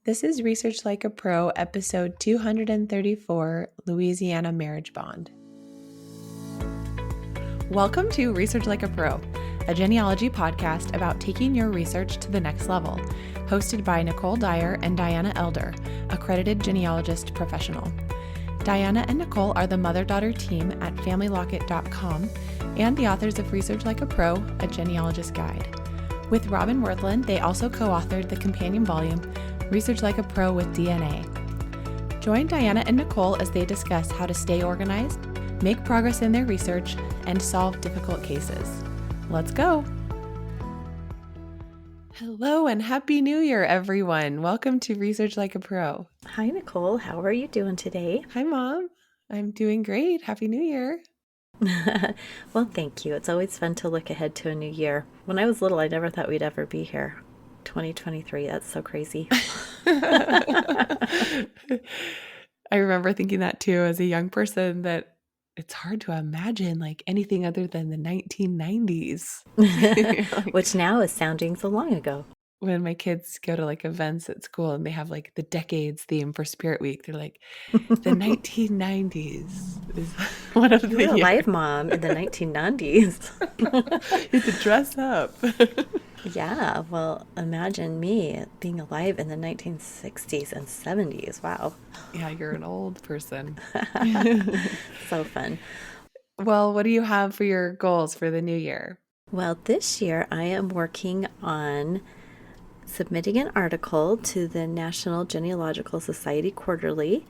This is Research Like a Pro, episode 234, Louisiana Marriage Bond. Welcome to Research Like a Pro, a genealogy podcast about taking your research to the next level, hosted by Nicole Dyer and Diana Elder, accredited genealogist professional. Diana and Nicole are the mother-daughter team at FamilyLocket.com and the authors of Research Like a Pro, a genealogist guide. With Robin Worthland, they also co-authored the companion volume, Research Like a Pro with DNA. Join Diana and Nicole as they discuss how to stay organized, make progress in their research, and solve difficult cases. Let's go! Hello and Happy New Year, everyone. Welcome to Research Like a Pro. Hi, Nicole. How are you doing today? Hi, Mom. I'm doing great. Happy New Year. Well, thank you. It's always fun to look ahead to a new year. When I was little, I never thought we'd ever be here. 2023, that's so crazy. I remember thinking that too as a young person, that it's hard to imagine like anything other than the 1990s. Which now is sounding so long ago. When my kids go to like events at school and they have like the decades theme for Spirit Week, they're like, the 1990s is one of You the were a years. live mom in the 1990s. You had to dress up. Yeah, well, imagine me being alive in the 1960s and 70s. Wow. Yeah, you're an old person. So fun. Well, what do you have for your goals for the new year? Well, this year I am working on submitting an article to the National Genealogical Society Quarterly,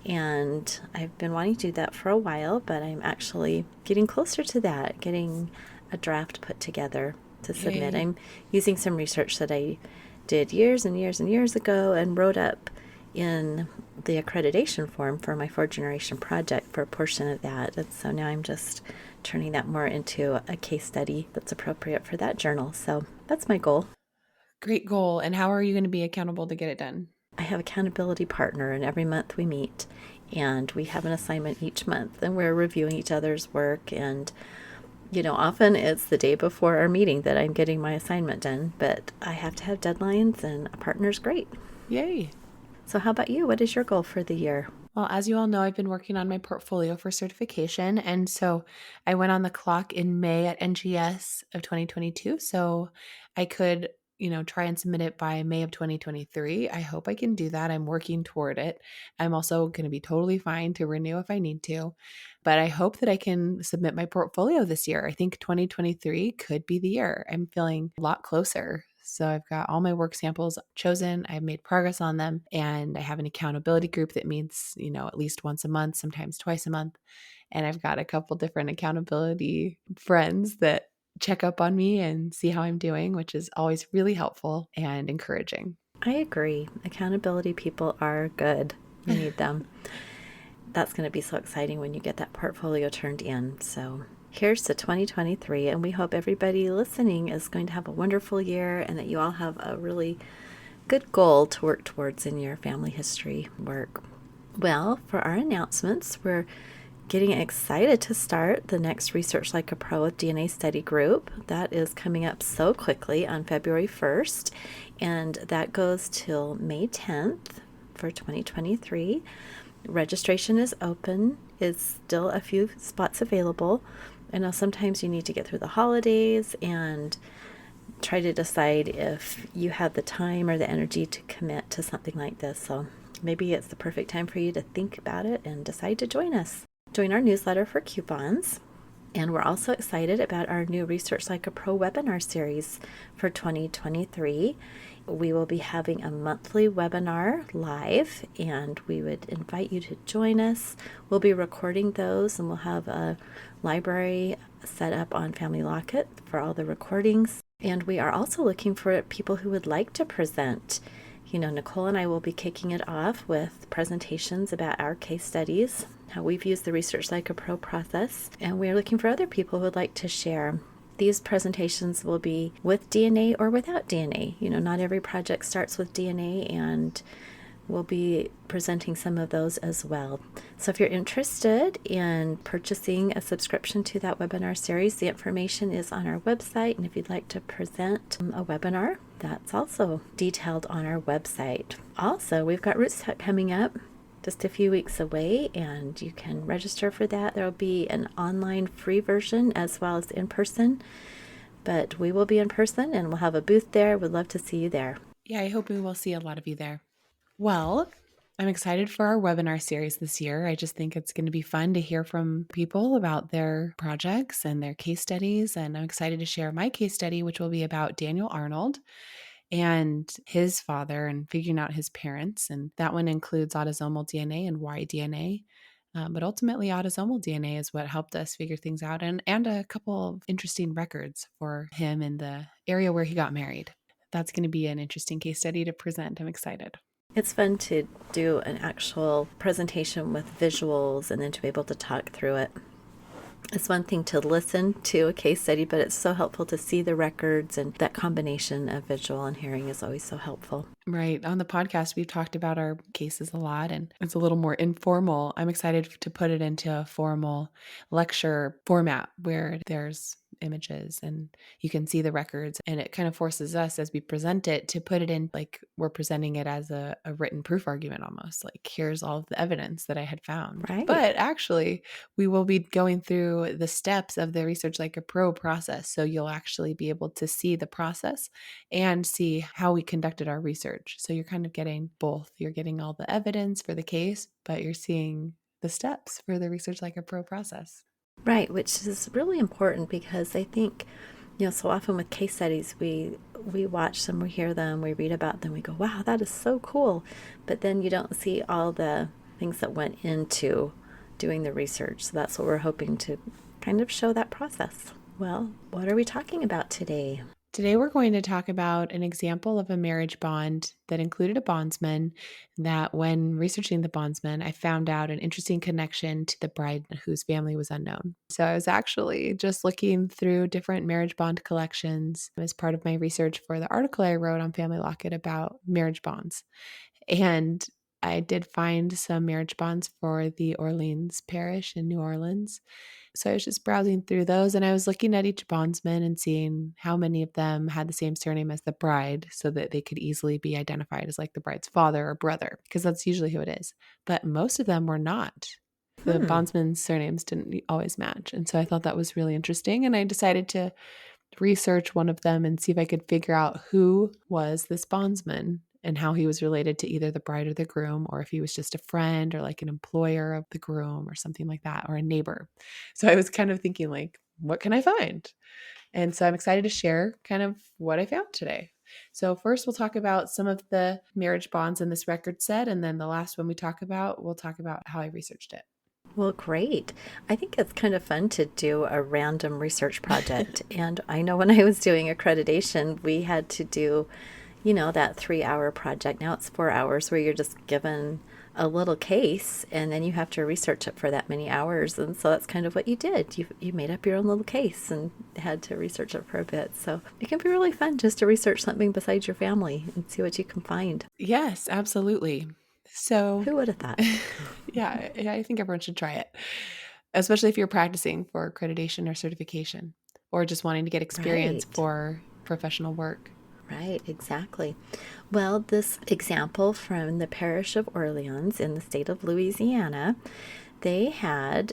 and I've been wanting to do that for a while, but I'm actually getting closer to that, getting a draft put together to submit. Yay. I'm using some research that I did years and years and years ago and wrote up in the accreditation form for my 4th-generation project for a portion of that. And so now I'm just turning that more into a case study that's appropriate for that journal. So that's my goal. Great goal. And how are you going to be accountable to get it done? I have an accountability partner, and every month we meet and we have an assignment each month, and we're reviewing each other's work. And often it's the day before our meeting that I'm getting my assignment done, but I have to have deadlines, and a partner's great. Yay. So how about you? What is your goal for the year? Well, as you all know, I've been working on my portfolio for certification. And so I went on the clock in May at NGS of 2022. So I could, try and submit it by May of 2023. I hope I can do that. I'm working toward it. I'm also going to be totally fine to renew if I need to. But I hope that I can submit my portfolio this year. I think 2023 could be the year. I'm feeling a lot closer. So I've got all my work samples chosen. I've made progress on them, and I have an accountability group that meets, at least once a month, sometimes twice a month. And I've got a couple different accountability friends that check up on me and see how I'm doing, which is always really helpful and encouraging. I agree. Accountability people are good. You need them. That's going to be so exciting when you get that portfolio turned in. So here's to 2023, and we hope everybody listening is going to have a wonderful year and that you all have a really good goal to work towards in your family history work. Well, for our announcements, we're getting excited to start the next Research Like a Pro with DNA study group. That is coming up so quickly on February 1st, and that goes till May 10th for 2023. Registration is open. It's still a few spots available. I know sometimes you need to get through the holidays and try to decide if you have the time or the energy to commit to something like this. So maybe it's the perfect time for you to think about it and decide to join us. Join our newsletter for coupons. And we're also excited about our new Research Like a Pro webinar series for 2023. We will be having a monthly webinar live, and we would invite you to join us. We'll be recording those, and we'll have a library set up on Family Locket for all the recordings. And we are also looking for people who would like to present. Nicole and I will be kicking it off with presentations about our case studies, how we've used the Research Like a Pro process, and we're looking for other people who would like to share. These presentations will be with DNA or without DNA. Not every project starts with DNA, and we'll be presenting some of those as well. So if you're interested in purchasing a subscription to that webinar series, the information is on our website. And if you'd like to present a webinar, That's also detailed on our website. Also, we've got Rootstock coming up just a few weeks away, and you can register for that. There will be an online free version as well as in person, but we will be in person and we'll have a booth there. We'd love to see you there. Yeah, I hope we will see a lot of you there. Well, I'm excited for our webinar series this year. I just think it's going to be fun to hear from people about their projects and their case studies. And I'm excited to share my case study, which will be about Daniel Arnold and his father and figuring out his parents. And that one includes autosomal DNA and Y-DNA. But ultimately, autosomal DNA is what helped us figure things out, and a couple of interesting records for him in the area where he got married. That's going to be an interesting case study to present. I'm excited. It's fun to do an actual presentation with visuals and then to be able to talk through it. It's one thing to listen to a case study, but it's so helpful to see the records, and that combination of visual and hearing is always so helpful. Right. On the podcast, we've talked about our cases a lot, and it's a little more informal. I'm excited to put it into a formal lecture format where there's images and you can see the records, and it kind of forces us as we present it to put it in like we're presenting it as a written proof argument almost, like here's all of the evidence that I had found. Right. But actually, we will be going through the steps of the Research Like a Pro process. So you'll actually be able to see the process and see how we conducted our research. So you're kind of getting both. You're getting all the evidence for the case, but you're seeing the steps for the Research Like a Pro process. Right, which is really important because I think, so often with case studies, we watch them, we hear them, we read about them, we go, wow, that is so cool. But then you don't see all the things that went into doing the research. So that's what we're hoping to kind of show that process. Well, what are we talking about today? Today, we're going to talk about an example of a marriage bond that included a bondsman. That when researching the bondsman, I found out an interesting connection to the bride whose family was unknown. So I was actually just looking through different marriage bond collections as part of my research for the article I wrote on Family Locket about marriage bonds. And I did find some marriage bonds for the Orleans parish in New Orleans. So I was just browsing through those, and I was looking at each bondsman and seeing how many of them had the same surname as the bride so that they could easily be identified as like the bride's father or brother, because that's usually who it is. But most of them were not. The bondsmen's surnames didn't always match. And so I thought that was really interesting. And I decided to research one of them and see if I could figure out who was this bondsman and how he was related to either the bride or the groom, or if he was just a friend or like an employer of the groom or something like that, or a neighbor. So I was kind of thinking like, what can I find? And so I'm excited to share kind of what I found today. So first we'll talk about some of the marriage bonds in this record set. And then the last one we'll talk about how I researched it. Well, great. I think it's kind of fun to do a random research project. And I know when I was doing accreditation, we had to do, that 3-hour project. Now it's 4 hours where you're just given a little case and then you have to research it for that many hours. And so that's kind of what you did. You made up your own little case and had to research it for a bit. So it can be really fun just to research something besides your family and see what you can find. Yes, absolutely. So Who would have thought? yeah, I think everyone should try it, especially if you're practicing for accreditation or certification, or just wanting to get experience Right. for professional work. Right, exactly. Well, this example from the parish of Orleans in the state of Louisiana, they had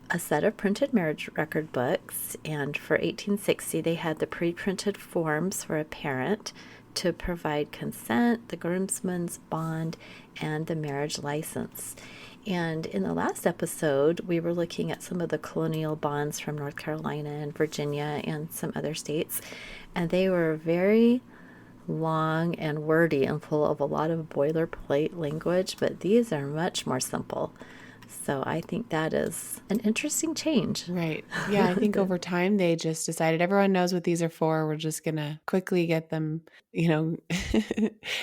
a set of printed marriage record books, and for 1860 they had the pre-printed forms for a parent to provide consent, the groomsman's bond, and the marriage license. And in the last episode, we were looking at some of the colonial bonds from North Carolina and Virginia and some other states, and they were very long and wordy and full of a lot of boilerplate language, but these are much more simple. So I think that is an interesting change. Right. Yeah, I think over time they just decided everyone knows what these are for. We're just going to quickly get them,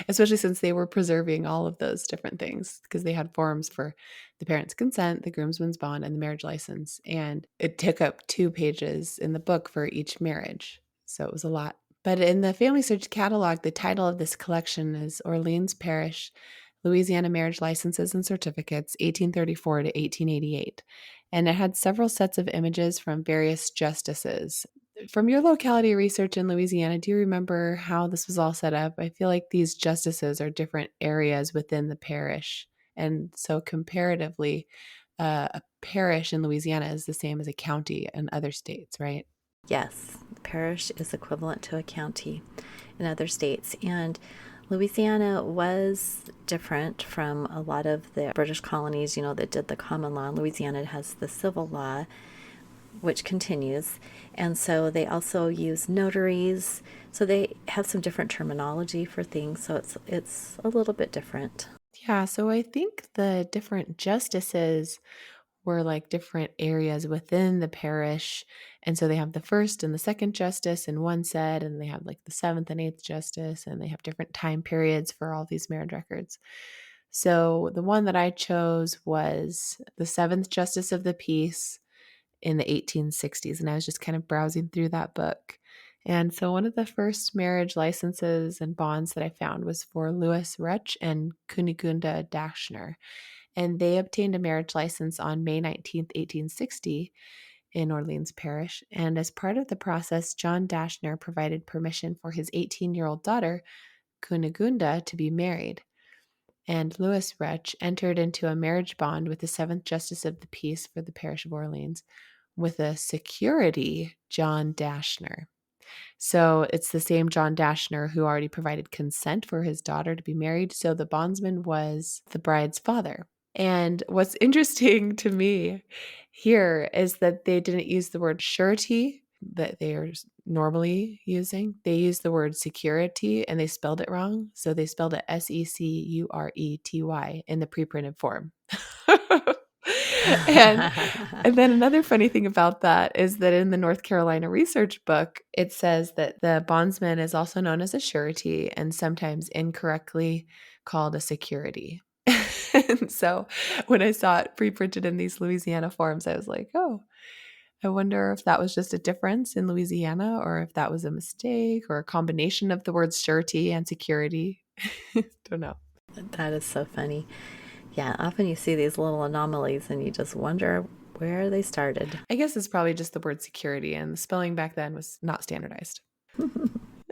especially since they were preserving all of those different things because they had forms for the parent's consent, the groomsman's bond, and the marriage license. And it took up 2 pages in the book for each marriage. So it was a lot. But in the Family Search catalog, the title of this collection is Orleans Parish, Louisiana Marriage Licenses and Certificates, 1834 to 1888. And it had several sets of images from various justices From your locality research in Louisiana, do you remember how this was all set up? I feel like these justices are different areas within the parish. And so, comparatively, a parish in Louisiana is the same as a county in other states, right? Yes, the parish is equivalent to a county in other states. And Louisiana was different from a lot of the British colonies, that did the common law. Louisiana has the civil law, which continues. And so they also use notaries. So they have some different terminology for things. So it's a little bit different. Yeah, so I think the different justices were like different areas within the parish. And so they have the first and the second justice in one set, and they have like the seventh and eighth justice, and they have different time periods for all these marriage records. So the one that I chose was the seventh justice of the peace in the 1860s. And I was just kind of browsing through that book. And so one of the first marriage licenses and bonds that I found was for Louis Rutch and Kunigunda Dashner. And they obtained a marriage license on May 19th, 1860 in Orleans Parish. And as part of the process, John Dashner provided permission for his 18-year-old daughter, Kunigunda, to be married. And Louis Rutch entered into a marriage bond with the seventh justice of the peace for the parish of Orleans with a security, John Dashner. So it's the same John Dashner who already provided consent for his daughter to be married. So the bondsman was the bride's father. And what's interesting to me here is that they didn't use the word surety that they are normally using. They used the word security and they spelled it wrong. So they spelled it Securety in the pre-printed form. and and then another funny thing about that is that in the North Carolina research book, it says that the bondsman is also known as a surety and sometimes incorrectly called a security. And so when I saw it pre-printed in these Louisiana forms, I was like, oh, I wonder if that was just a difference in Louisiana or if that was a mistake or a combination of the words surety and security. Don't know. That is so funny. Yeah, often you see these little anomalies and you just wonder where they started. I guess it's probably just the word security, and the spelling back then was not standardized.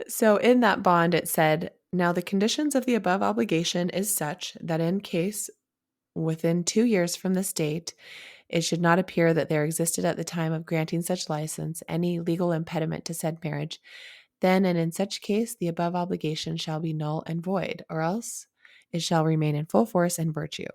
So in that bond, it said, now the conditions of the above obligation is such that in case within 2 years from this date, it should not appear that there existed at the time of granting such license any legal impediment to said marriage, then and in such case the above obligation shall be null and void, or else it shall remain in full force and virtue.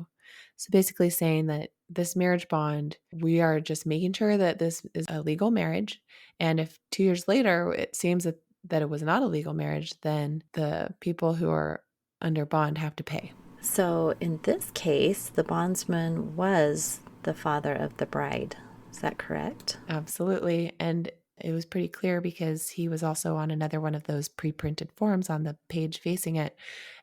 So basically saying that this marriage bond, we are just making sure that this is a legal marriage. And if 2 years later it seems that it was not a legal marriage, then the people who are under bond have to pay. So in this case, the bondsman was the father of the bride. Is that correct? Absolutely. And it was pretty clear because he was also on another one of those pre-printed forms on the page facing it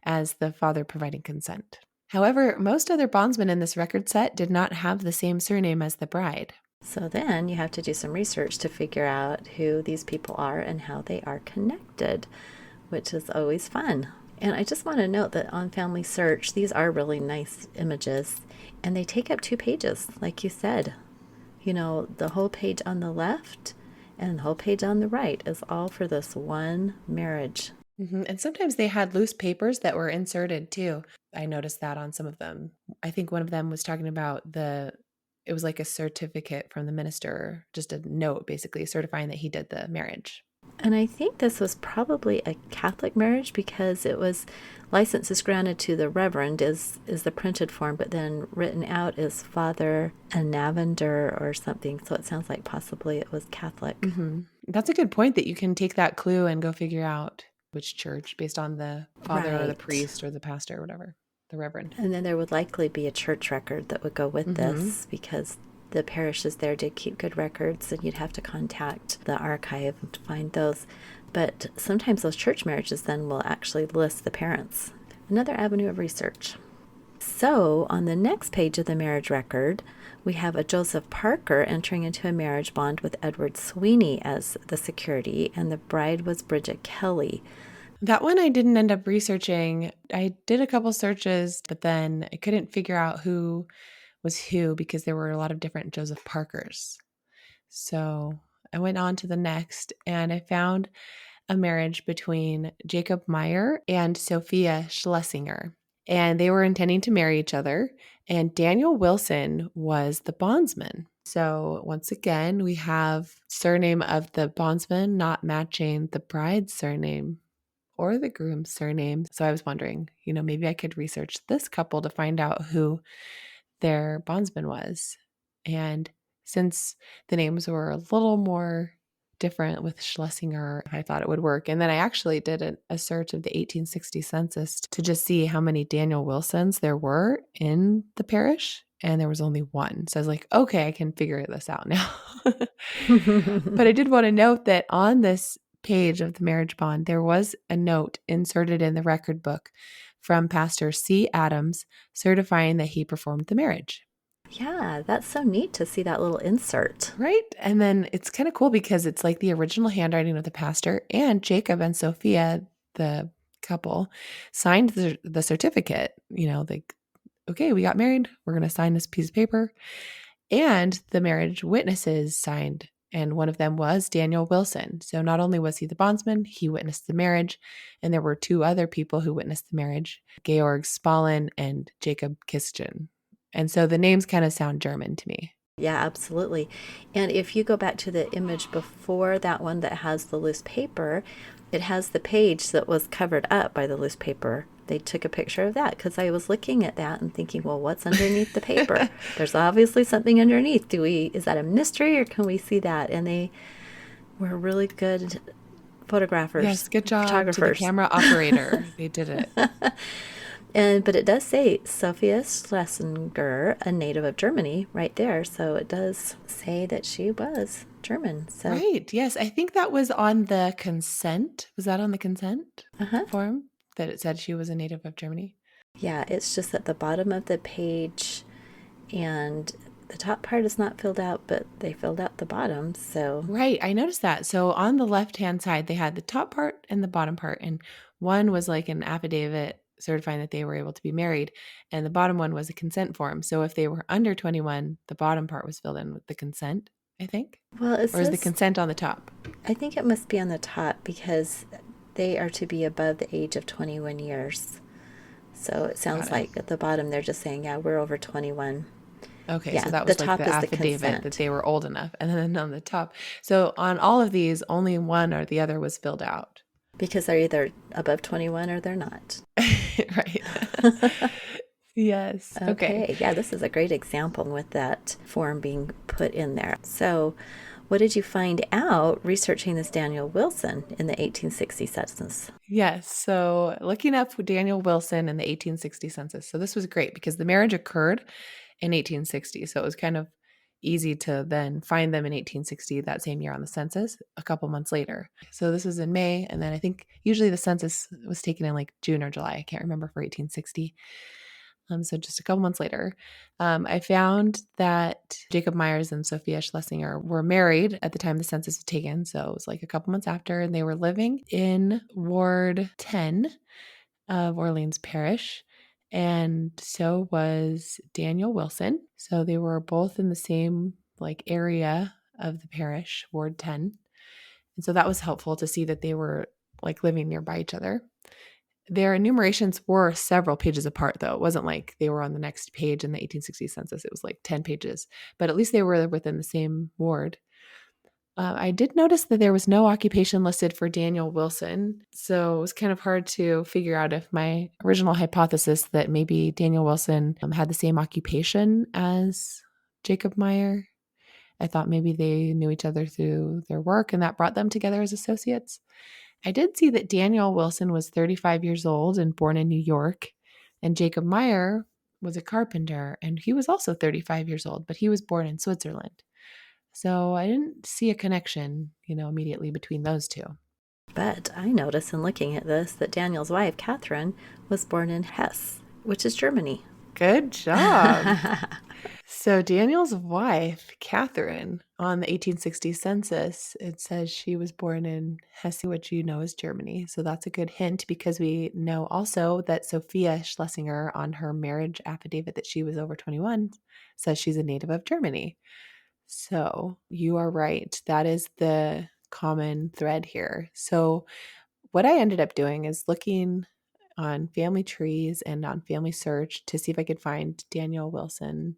as the father providing consent. However, most other bondsmen in this record set did not have the same surname as the bride. So then you have to do some research to figure out who these people are and how they are connected, which is always fun. And I just want to note that on Family Search, these are really nice images and they take up 2 pages, like you said. The whole page on the left and the whole page on the right is all for this one marriage. And sometimes they had loose papers that were inserted too. I noticed that on some of them. I think one of them was talking about it was like a certificate from the minister, just a note basically certifying that he did the marriage. And I think this was probably a Catholic marriage because it was licenses granted to the Reverend is the printed form, but then written out is Father Anavander or something. So it sounds like possibly it was Catholic. That's a good point that you can take that clue and go figure out which church based on the father or the Right. priest or the pastor or whatever, the reverend. And then there would likely be a church record that would go with this because the parishes there did keep good records and you'd have to contact the archive to find those. But sometimes those church marriages then will actually list the parents. Another avenue of research. So on the next page of the marriage record, we have a Joseph Parker entering into a marriage bond with Edward Sweeney as the security, and the bride was Bridget Kelly. That one I didn't end up researching. I did a couple searches, but then I couldn't figure out who was who because there were a lot of different Joseph Parkers. So I went on to the next and I found a marriage between Jacob Meyer and Sophia Schlesinger. And they were intending to marry each other. And Daniel Wilson was the bondsman. So once again, we have surname of the bondsman not matching the bride's surname or the groom's surname. So I was wondering, maybe I could research this couple to find out who their bondsman was. And since the names were a little more different with Schlesinger, I thought it would work. And then I actually did a search of the 1860 census to just see how many Daniel Wilsons there were in the parish. And there was only one. So I was like, okay, I can figure this out now. But I did want to note that on this page of the marriage bond, there was a note inserted in the record book from Pastor C. Adams certifying that he performed the marriage. Yeah, that's so neat to see that little insert. Right. And then it's kind of cool because it's like the original handwriting of the pastor, and Jacob and Sophia, the couple, signed the certificate. Like, okay, we got married. We're going to sign this piece of paper. And the marriage witnesses signed, and one of them was Daniel Wilson. So not only was he the bondsman, he witnessed the marriage, and there were two other people who witnessed the marriage, Georg Spalin and Jacob Kisten. And so the names kind of sound German to me. Yeah, absolutely. And if you go back to the image before that one that has the loose paper, it has the page that was covered up by the loose paper. They took a picture of that because I was looking at that and thinking, well, what's underneath the paper? There's obviously something underneath. Is that a mystery, or can we see that? And they were really good photographers. Yes, good job photographers. to the camera operator. They did it. But it does say Sophia Schlesinger, a native of Germany, right there. So it does say that she was German. So Right. Yes. I think that was on the consent. Was that on the consent form that it said she was a native of Germany? Yeah, it's just at the bottom of the page, and the top part is not filled out, but they filled out the bottom. So Right. I noticed that. So on the left-hand side, they had the top part and the bottom part. And one was like an affidavit certifying that they were able to be married. And the bottom one was a consent form. So if they were under 21, the bottom part was filled in with the consent, I think. well, it Or is the says, consent on the top? I think it must be on the top because they are to be above the age of 21 years. So it sounds like at the bottom they're just saying, yeah, we're over 21. Okay, Yeah, so that the was like top the is the affidavit consent. that they were old enough. And then on the top. So on all of these, only one or the other was filled out. Because they're either above 21 or they're not. Right. Yes. Okay. Okay, yeah, this is a great example with that form being put in there. So, what did you find out researching this Daniel Wilson in the 1860 census? Yes. So looking up Daniel Wilson in the 1860 census. So this was great because the marriage occurred in 1860. So it was kind of easy to then find them in 1860, that same year on the census, a couple months later. So this was in May. And then I think usually the census was taken in like June or July. I can't remember, for 1860. So just a couple months later, I found that Jacob Myers and Sophia Schlesinger were married at the time the census was taken. So it was like a couple months after, and they were living in Ward 10 of Orleans Parish. And so was Daniel Wilson. So they were both in the same like area of the parish, Ward 10. And so that was helpful to see that they were like living nearby each other. Their enumerations were several pages apart, though. It wasn't like they were on the next page in the 1860 census. It was like 10 pages, but at least they were within the same ward. I did notice that there was no occupation listed for Daniel Wilson, so it was kind of hard to figure out if my original hypothesis that maybe Daniel Wilson had the same occupation as Jacob Meyer. I thought maybe they knew each other through their work and that brought them together as associates. I did see that Daniel Wilson was 35 years old and born in New York, and Jacob Meyer was a carpenter, and he was also 35 years old, but he was born in Switzerland. So I didn't see a connection, immediately between those two. But I noticed in looking at this that Daniel's wife, Catherine, was born in Hesse, which is Germany. Good job. So Daniel's wife, Catherine, on the 1860 census, it says she was born in Hesse, which is Germany. So that's a good hint because we know also that Sophia Schlesinger, on her marriage affidavit that she was over 21, says she's a native of Germany. So you are right. That is the common thread here. So what I ended up doing is looking on family trees and on family search to see if I could find Daniel Wilson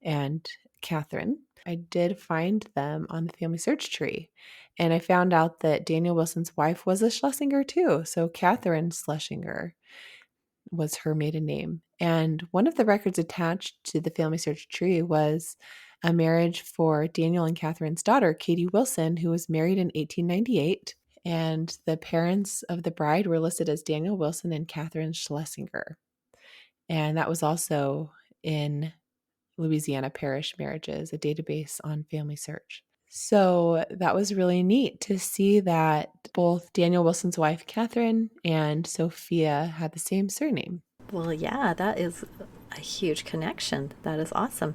and Catherine. I did find them on the family search tree. And I found out that Daniel Wilson's wife was a Schlesinger too. So Catherine Schlesinger was her maiden name. And one of the records attached to the family search tree was a marriage for Daniel and Catherine's daughter, Katie Wilson, who was married in 1898. And the parents of the bride were listed as Daniel Wilson and Catherine Schlesinger. And that was also in Louisiana Parish Marriages, a database on Family Search. So that was really neat to see that both Daniel Wilson's wife, Catherine, and Sophia had the same surname. Well, yeah, that is a huge connection. That is awesome.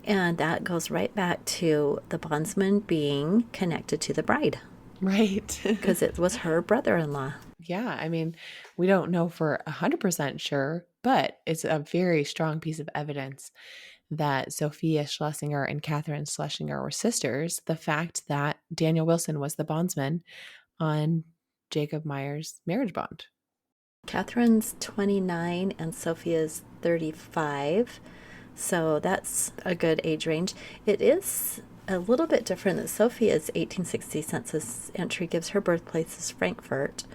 And that goes right back to the bondsman being connected to the bride Right. because it was her brother in law. Yeah. I mean, we don't know for 100% sure, but it's a very strong piece of evidence that Sophia Schlesinger and Catherine Schlesinger were sisters. The fact that Daniel Wilson was the bondsman on Jacob Meyer's marriage bond. Catherine's 29 and Sophia's 35. So that's a good age range. It is a little bit different that Sophia's 1860 census entry gives her birthplace as Frankfurt,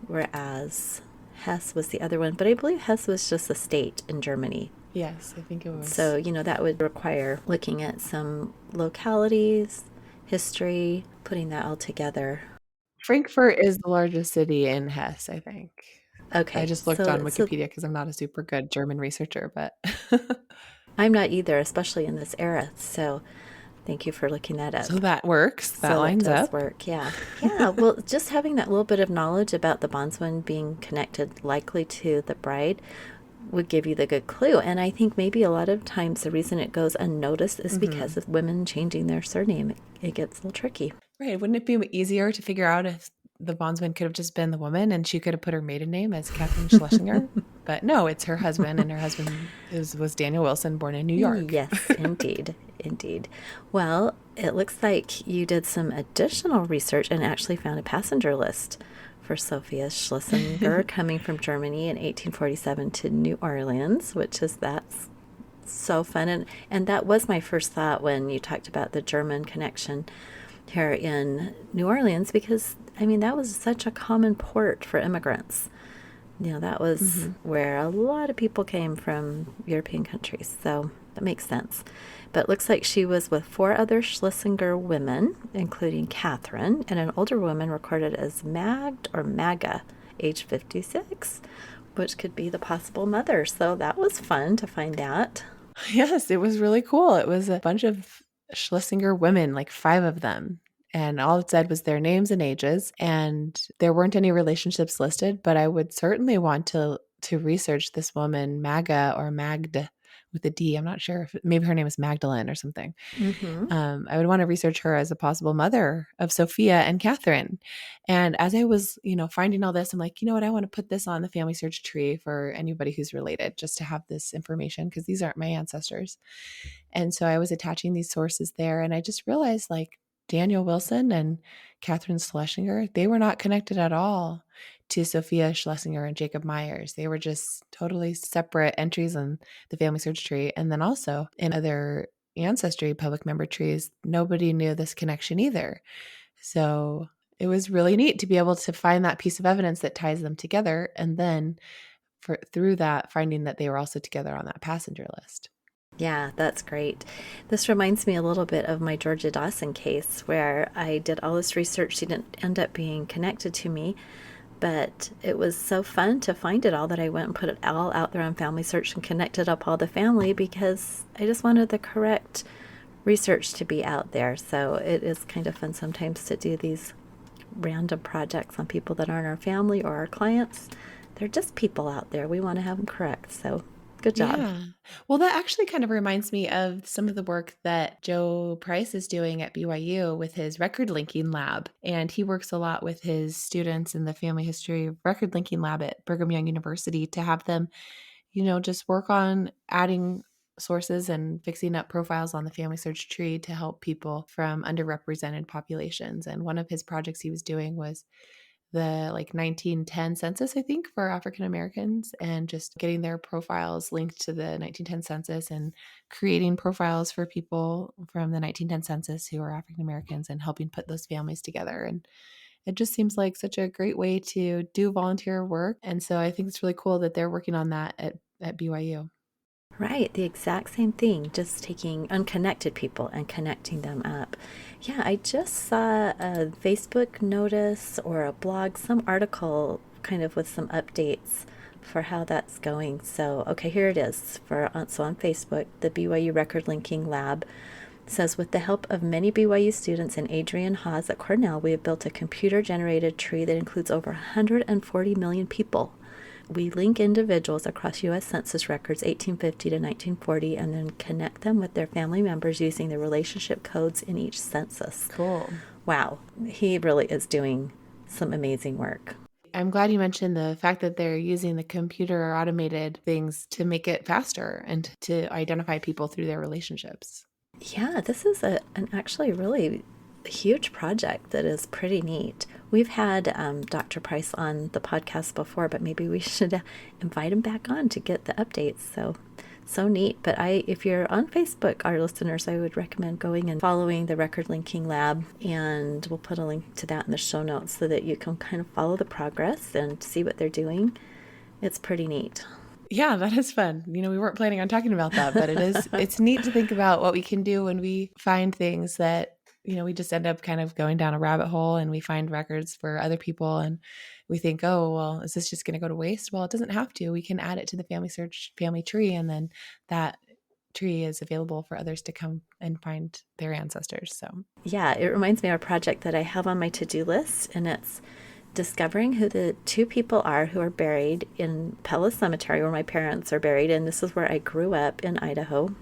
whereas Hesse was the other one. But I believe Hesse was just a state in Germany. Yes, I think it was. So, that would require looking at some localities, history, putting that all together. Frankfurt is the largest city in Hesse, I think. I Okay, just looked so on Wikipedia because I'm not a super good German researcher, but I'm not either, especially in this era. So thank you for looking that up. so that works. That So that lines does up. work, yeah. Yeah, well, just having that little bit of knowledge about the bondsman being connected likely to the bride would give you the good clue. And I think maybe a lot of times the reason it goes unnoticed is because of women changing their surname. It gets a little tricky. Right. Wouldn't it be easier to figure out if the bondsman could have just been the woman and she could have put her maiden name as Catherine Schlesinger? But no, it's her husband, and her husband was Daniel Wilson, born in New York. Yes, indeed. Indeed. Well, it looks like you did some additional research and actually found a passenger list for Sophia Schlesinger coming from Germany in 1847 to New Orleans, that's so fun. And that was my first thought when you talked about the German connection here in New Orleans, because, that was such a common port for immigrants. That was where a lot of people came from European countries. So that makes sense. But it looks like she was with 4 other Schlesinger women, including Catherine, and an older woman recorded as Magd or Maga, age 56, which could be the possible mother. So that was fun to find out. Yes, it was really cool. It was a bunch of Schlesinger women, like 5 of them. And all it said was their names and ages, and there weren't any relationships listed, but I would certainly want to research this woman, Maga or Magd with a D. I'm not sure if maybe her name is Magdalene or something. I would want to research her as a possible mother of Sophia and Catherine. And as I was, finding all this, I'm like, you know what? I want to put this on the family search tree for anybody who's related, just to have this information because these aren't my ancestors. And so I was attaching these sources there, and I just realized like Daniel Wilson and Catherine Schlesinger, they were not connected at all to Sophia Schlesinger and Jacob Myers. They were just totally separate entries in the family search tree. And then also in other ancestry public member trees, nobody knew this connection either. So it was really neat to be able to find that piece of evidence that ties them together. And then through that, finding that they were also together on that passenger list. Yeah, that's great. This reminds me a little bit of my Georgia Dawson case where I did all this research. She didn't end up being connected to me, but it was so fun to find it all that I went and put it all out there on Family Search and connected up all the family because I just wanted the correct research to be out there. So it is kind of fun sometimes to do these random projects on people that aren't our family or our clients. They're just people out there. We want to have them correct. So good job. Yeah. Well, that actually kind of reminds me of some of the work that Joe Price is doing at BYU with his record linking lab. And he works a lot with his students in the family history record linking lab at Brigham Young University to have them, just work on adding sources and fixing up profiles on the Family Search tree to help people from underrepresented populations. And one of his projects he was doing was the 1910 census, I think, for African Americans, and just getting their profiles linked to the 1910 census and creating profiles for people from the 1910 census who are African Americans and helping put those families together. And it just seems like such a great way to do volunteer work. And so I think it's really cool that they're working on that at BYU. Right, the exact same thing, just taking unconnected people and connecting them up. Yeah, I just saw a Facebook notice or a blog, some article kind of with some updates for how that's going. So, okay, here it is. So on Facebook, the BYU Record Linking Lab says, with the help of many BYU students and Adrian Haas at Cornell, we have built a computer-generated tree that includes over 140 million people. We link individuals across U.S. Census records 1850 to 1940 and then connect them with their family members using the relationship codes in each census. Cool. Wow, he really is doing some amazing work. I'm glad you mentioned the fact that they're using the computer or automated things to make it faster and to identify people through their relationships. Yeah, this is an actually really huge project that is pretty neat. We've had Dr. Price on the podcast before, but maybe we should invite him back on to get the updates. So neat. But if you're on Facebook, our listeners, I would recommend going and following the Record Linking Lab, and we'll put a link to that in the show notes so that you can kind of follow the progress and see what they're doing. It's pretty neat. Yeah, that is fun. We weren't planning on talking about that, but it's neat to think about what we can do when we find things that, we just end up kind of going down a rabbit hole and we find records for other people and we think, oh, well, is this just going to go to waste? Well, it doesn't have to. We can add it to the Family Search family tree, and then that tree is available for others to come and find their ancestors. So yeah, it reminds me of a project that I have on my to-do list, and it's discovering who the two people are who are buried in Pella Cemetery, where my parents are buried. And this is where I grew up in Idaho,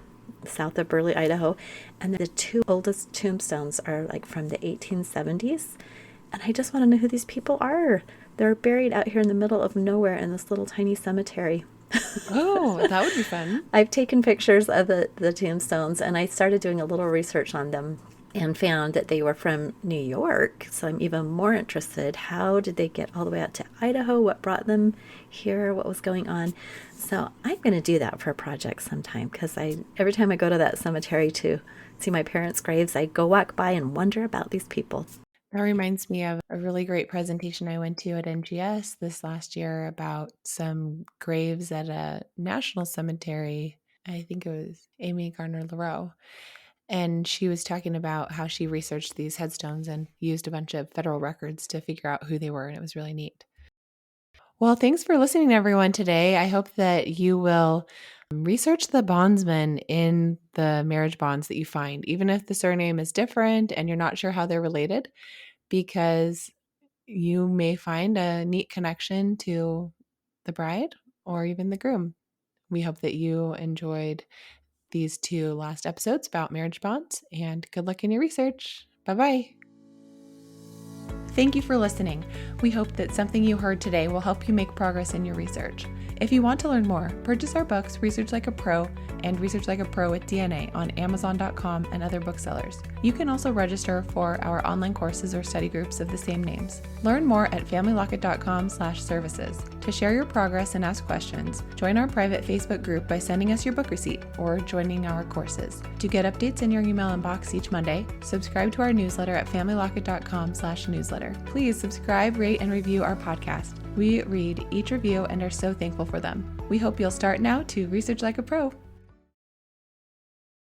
south of Burley, Idaho. And the two oldest tombstones are from the 1870s. And I just want to know who these people are. They're buried out here in the middle of nowhere in this little tiny cemetery. Oh, that would be fun. I've taken pictures of the tombstones, and I started doing a little research on them and found that they were from New York. So I'm even more interested. How did they get all the way out to Idaho? What brought them here? What was going on? So I'm going to do that for a project sometime, because every time I go to that cemetery to see my parents' graves, I go walk by and wonder about these people. That reminds me of a really great presentation I went to at NGS this last year about some graves at a national cemetery. I think it was Amy Garner-Leroux. And she was talking about how she researched these headstones and used a bunch of federal records to figure out who they were. And it was really neat. Well, thanks for listening, everyone, today. I hope that you will research the bondsman in the marriage bonds that you find, even if the surname is different and you're not sure how they're related, because you may find a neat connection to the bride or even the groom. We hope that you enjoyed these two last episodes about marriage bonds, and good luck in your research. Bye-bye. Thank you for listening. We hope that something you heard today will help you make progress in your research. If you want to learn more, purchase our books, Research Like a Pro and Research Like a Pro with DNA on Amazon.com and other booksellers. You can also register for our online courses or study groups of the same names. Learn more at familylocket.com/services. To share your progress and ask questions, join our private Facebook group by sending us your book receipt or joining our courses. To get updates in your email inbox each Monday, subscribe to our newsletter at familylocket.com/newsletter. Please subscribe, rate, and review our podcast. We read each review and are so thankful for them. We hope you'll start now to research like a pro.